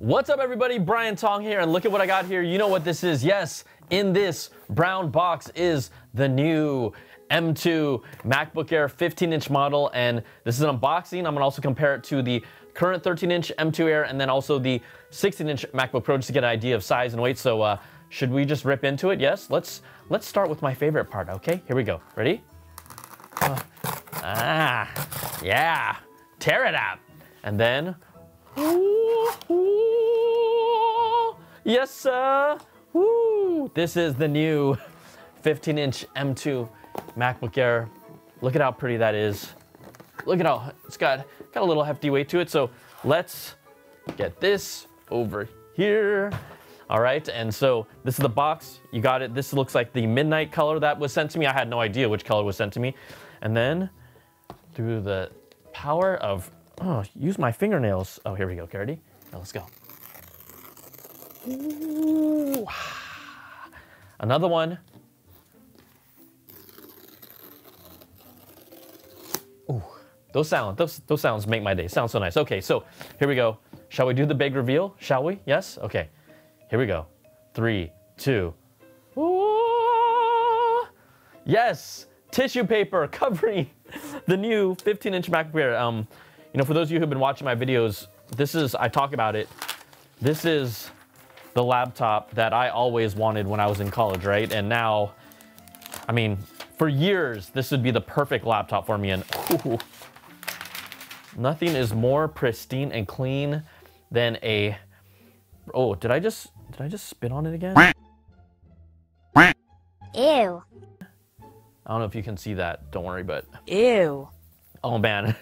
What's up everybody, Brian Tong here, and look at what I got here. You know what this is. Yes, in this brown box is the new M2 MacBook Air 15-inch model, and this is an unboxing. I'm gonna also compare it to the current 13-inch M2 Air and then also the 16-inch MacBook Pro just to get an idea of size and weight. So should we just rip into it? Yes, let's start with my favorite part, okay? Here we go, ready? Yeah, tear it up. And then, yes, sir. Woo. This is the new 15-inch M2 MacBook Air. Look at how pretty that is. Look at how it's got a little hefty weight to it. So let's get this over here. All right, and so this is the box. You got it. This looks like the midnight color that was sent to me. I had no idea which color was sent to me. And then through the power of, use my fingernails. Oh, here we go. Okay, ready? Now let's go. Ooh. Another one. Ooh, those sounds make my day. Sounds so nice. Okay, so here we go. Shall we do the big reveal? Shall we? Yes? Okay. Here we go. 3, 2. Ooh. Yes! Tissue paper covering the new 15-inch MacBook Air. You know, for those of you who've been watching my videos, I talk about it. This is the laptop that I always wanted when I was in college, right? And now, I mean, for years, this would be the perfect laptop for me. And ooh, nothing is more pristine and clean than a, oh, did I just spit on it again? Ew. I don't know if you can see that, don't worry, but. Ew. Oh man,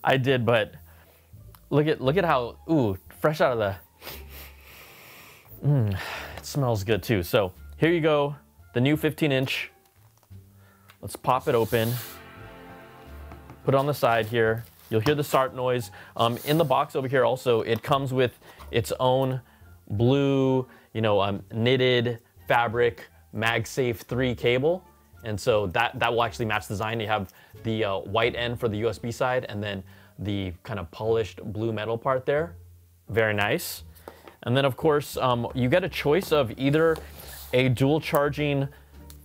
I did, but look at how, ooh, fresh out of the, it smells good too. So here you go, the new 15-inch. Let's pop it open, put it on the side here. You'll hear the start noise. In the box over here also, it comes with its own blue, knitted fabric MagSafe 3 cable. And so that will actually match the design. You have the white end for the USB side and then the kind of polished blue metal part there. Very nice. And then of course, you get a choice of either a dual charging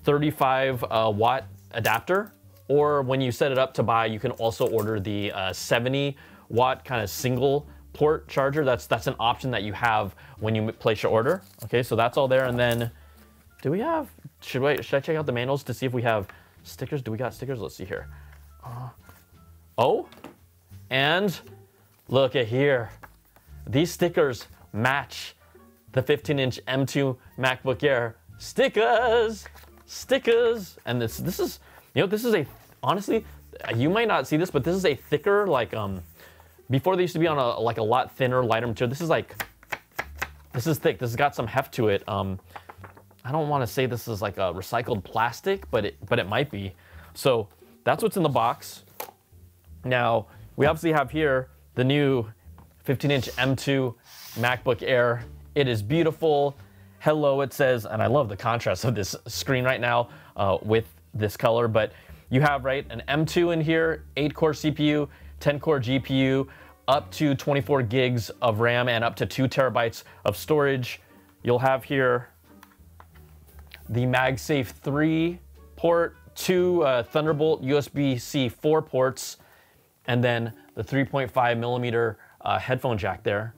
35 watt adapter, or when you set it up to buy, you can also order the 70 watt kind of single port charger. That's an option that you have when you place your order. Okay, so that's all there. And then do we have, should I check out the manuals to see if we have stickers? Do we got stickers? Let's see here. Oh, and look at here. These stickers match the 15-inch M2 MacBook Air stickers. And this is, this is honestly, you might not see this, but this is a thicker, like, before they used to be on a lot thinner, lighter material. This is thick. This has got some heft to it. I don't want to say this is like a recycled plastic, but it might be. So that's what's in the box. Now, we obviously have here the new 15-inch M2 MacBook Air. It is beautiful. Hello, it says, and I love the contrast of this screen right now with this color, but you have, right, an M2 in here, 8-core CPU, 10-core GPU, up to 24 gigs of RAM and up to 2 terabytes of storage. You'll have here the MagSafe 3 port, 2 Thunderbolt USB-C 4 ports, and then the 3.5 millimeter headphone jack there.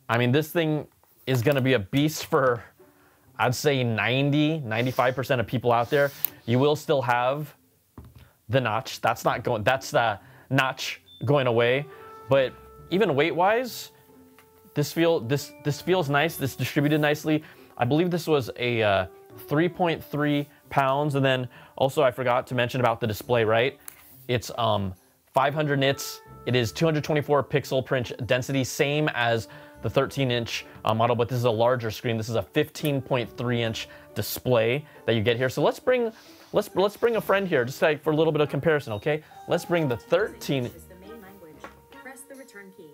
I mean, this thing is gonna be a beast for, I'd say 95% of people out there. You will still have the notch. That's the notch going away. But even weight-wise, this feels nice. This distributed nicely. I believe this was a 3.3 pounds. And then also I forgot to mention about the display, right? It's 500 nits. It is 224 pixel print density, same as the 13-inch model, but this is a larger screen. This is a 15.3-inch display that you get here. So let's bring a friend here, just like for a little bit of comparison, okay? Let's bring the 13. Press the return key.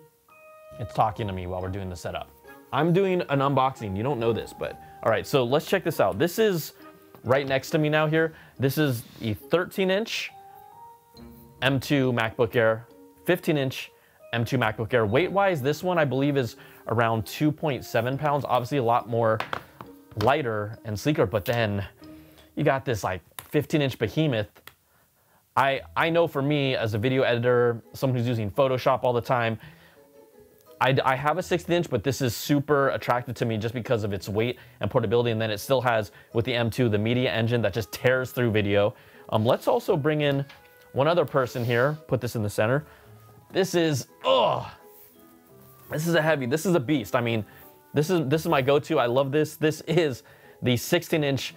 It's talking to me while we're doing the setup. I'm doing an unboxing. You don't know this, but all right, so let's check this out. This is right next to me now here. This is a 13-inch M2 MacBook Air, 15-inch M2 MacBook Air. Weight-wise, this one I believe is around 2.7 pounds. Obviously a lot more lighter and sleeker, but then you got this like 15-inch behemoth. I know for me as a video editor, someone who's using Photoshop all the time, I have a 16-inch, but this is super attractive to me just because of its weight and portability. And then it still has, with the M2, the media engine that just tears through video. Let's also bring in one other person here. Put this in the center. This is a heavy, this is a beast. I mean, this is my go-to. I love this. This is the 16-inch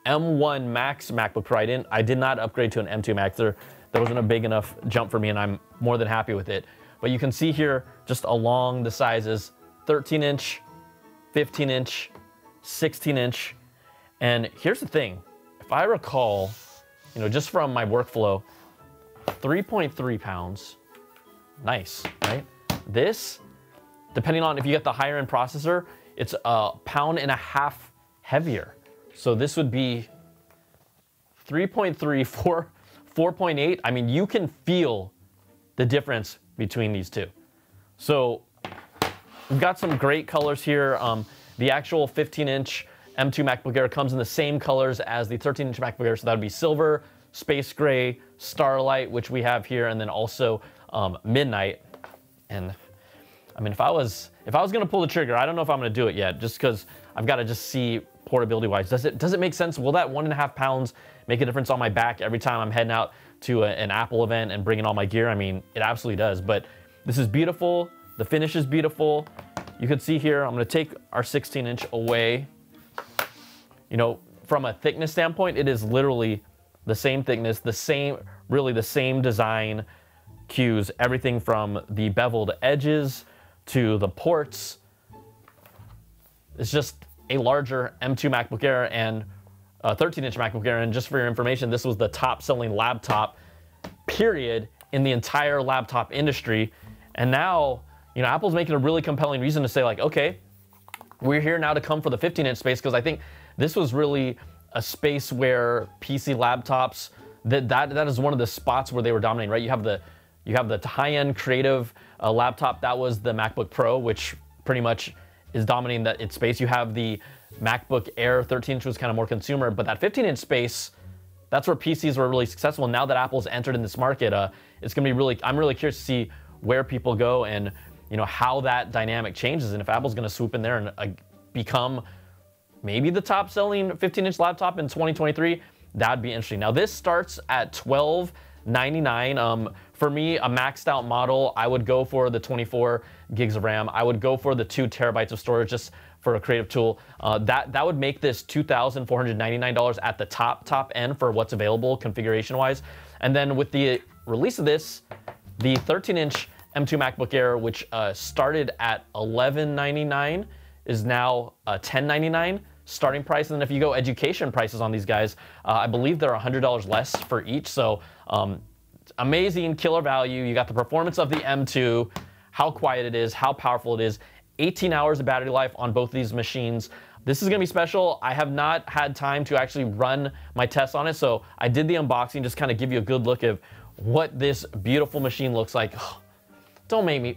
M1 Max MacBook Pro. I did not upgrade to an M2 Max. There wasn't a big enough jump for me, and I'm more than happy with it. But you can see here, just along the sizes, 13-inch, 15-inch, 16-inch. And here's the thing. If I recall, you know, just from my workflow, 3.3 pounds. Nice, right? This, depending on if you get the higher end processor, it's 1.5 pounds heavier. So this would be 3.3, 4.8. I mean, you can feel the difference between these two. So we've got some great colors here. The actual 15-inch M2 MacBook Air comes in the same colors as the 13-inch MacBook Air. So that would be silver, space gray, starlight, which we have here, and then also midnight. And I mean, if I was gonna pull the trigger, I don't know if I'm gonna do it yet, just because I've got to just see portability wise. Does it make sense? Will that 1.5 pounds make a difference on my back every time I'm heading out to an Apple event and bringing all my gear? I mean, it absolutely does. But this is beautiful. The finish is beautiful. You can see here, I'm gonna take our 16-inch away. You know, from a thickness standpoint, it is literally the same thickness, really the same design cues, everything from the beveled edges to the ports. It's just a larger M2 MacBook Air and a 13-inch MacBook Air. And just for your information, this was the top-selling laptop, period, in the entire laptop industry. And now, you know, Apple's making a really compelling reason to say, like, okay, we're here now to come for the 15-inch space, because I think this was really a space where PC laptops, that is one of the spots where they were dominating, right? You have the high-end creative laptop. That was the MacBook Pro, which pretty much is dominating its space. You have the MacBook Air 13-inch was kind of more consumer, but that 15-inch space, that's where PCs were really successful. Now that Apple's entered in this market, it's gonna be really, I'm really curious to see where people go and, you know, how that dynamic changes, and if Apple's gonna swoop in there and become maybe the top selling 15-inch laptop in 2023, that'd be interesting. Now this starts at $1299. For me, a maxed out model, I would go for the 24 gigs of RAM. I would go for the 2 terabytes of storage just for a creative tool. That would make this $2,499 at the top end for what's available configuration wise. And then with the release of this, the 13-inch M2 MacBook Air, which started at $1199, is now $1099 starting price. And then if you go education prices on these guys, I believe they're $100 less for each. So amazing killer value. You got the performance of the M2, how quiet it is, how powerful it is, 18 hours of battery life on both of these machines. This is gonna be special. I have not had time to actually run my tests on it, so I did the unboxing, just kind of give you a good look of what this beautiful machine looks like. Don't make me,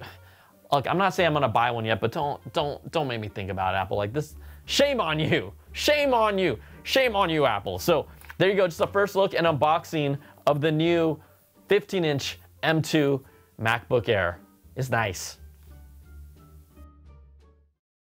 look, I'm not saying I'm gonna buy one yet, but don't make me think about Apple like this. Shame on you, shame on you, shame on you, Apple. So there you go, just a first look and unboxing of the new 15-inch M2 MacBook Air. It's nice.